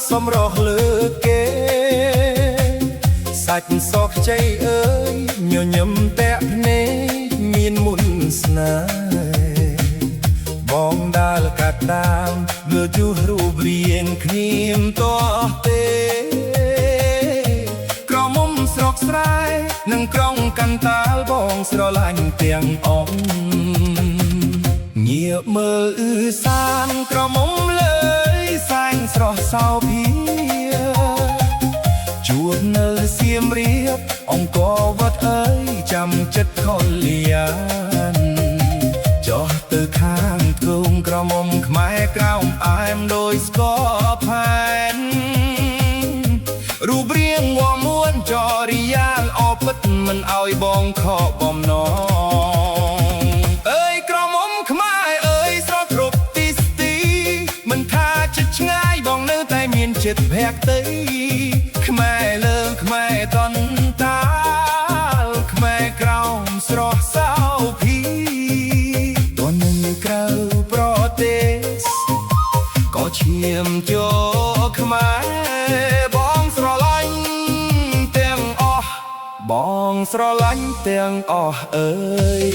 សម្រស់លើគេសាច់សក់ជ័យអើយញញឹមតែភ្នែកមានមុនស្នេហ៍បងដើរកាត់តាមលើជួសរូបរាងគ្នាមតោះទេក្រមុំស្រកស្រែនឹងក្រុងកាន់តាលបងស្រឡាញ់ទាំងអងងាកមើលអ៊ឺសានក្រមុំលើយសែងស្រស់សោភាជួបនៅសៀមរាបអង្គរវត្តអើយចាំចិត្តខលយានចុះទៅខាងទ្រូងក្រមុំខ្មែរក្រោមអែមដោយស្គរផែនរូបរាងវមួនចរិយាលអពិតមិនឲ្យបងខកបំណងអើយក្រមុំខ្មែរអើយស្រស់គ្រប់ទីស្ទីមិនថាចិត្តឆ្ងាយបងនៅតែមានចិត្តភក្តីខ្មែរលើខ្មែរតន្តាលខ្មែរក្រោមស្រស់សោភីតនឹងក្រៅប្រទេសក៏ឈាមចូលខ្មែរបងស្រឡាញ់ទាំងអស់បងស្រឡាញ់ទាំងអស់អើយ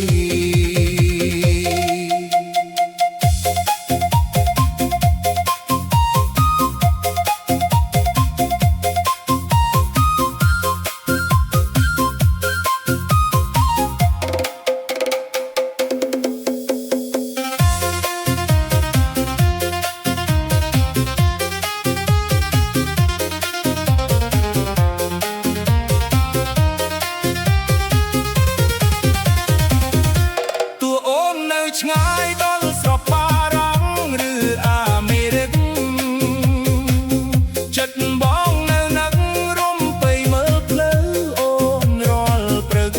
ឆ្ងាយដល់ស្រុកបារាំងឬអាមេរិកចិត្តបងនៅនឹងរំពៃមើលផ្លូវអូនរាល់ព្រឹក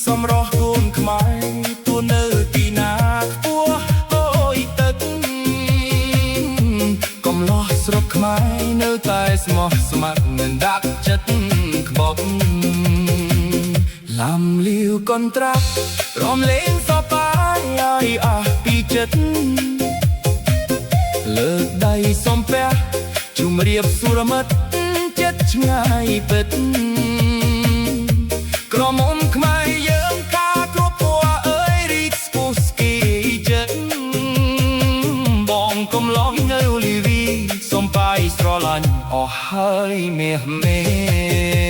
សម្រស់កូនខ្មែរទួនៅទីណាខ្ពស់ដូចទឹកកំឡោះស្រុកខ្មែរនៅតែស្មោះស្ម័គ្រមិនដាក់ចិត្តក្បត់ឡាំលាវកុនត្រាក់រំលែងសប្បាយឲ្យអស់ពីចិត្តលើកដៃសំពះជុំរៀបសុរមិត្តចិត្តឆ្ងាយពិតក្រមុំខ្មែរយើងការគ្រប់ពួរអើយរីកស្ពុះស្គីចិត្តបងកុំឡងនៅលីវីសំបាយស្រឡាញ់អស់ហើយមាសមេ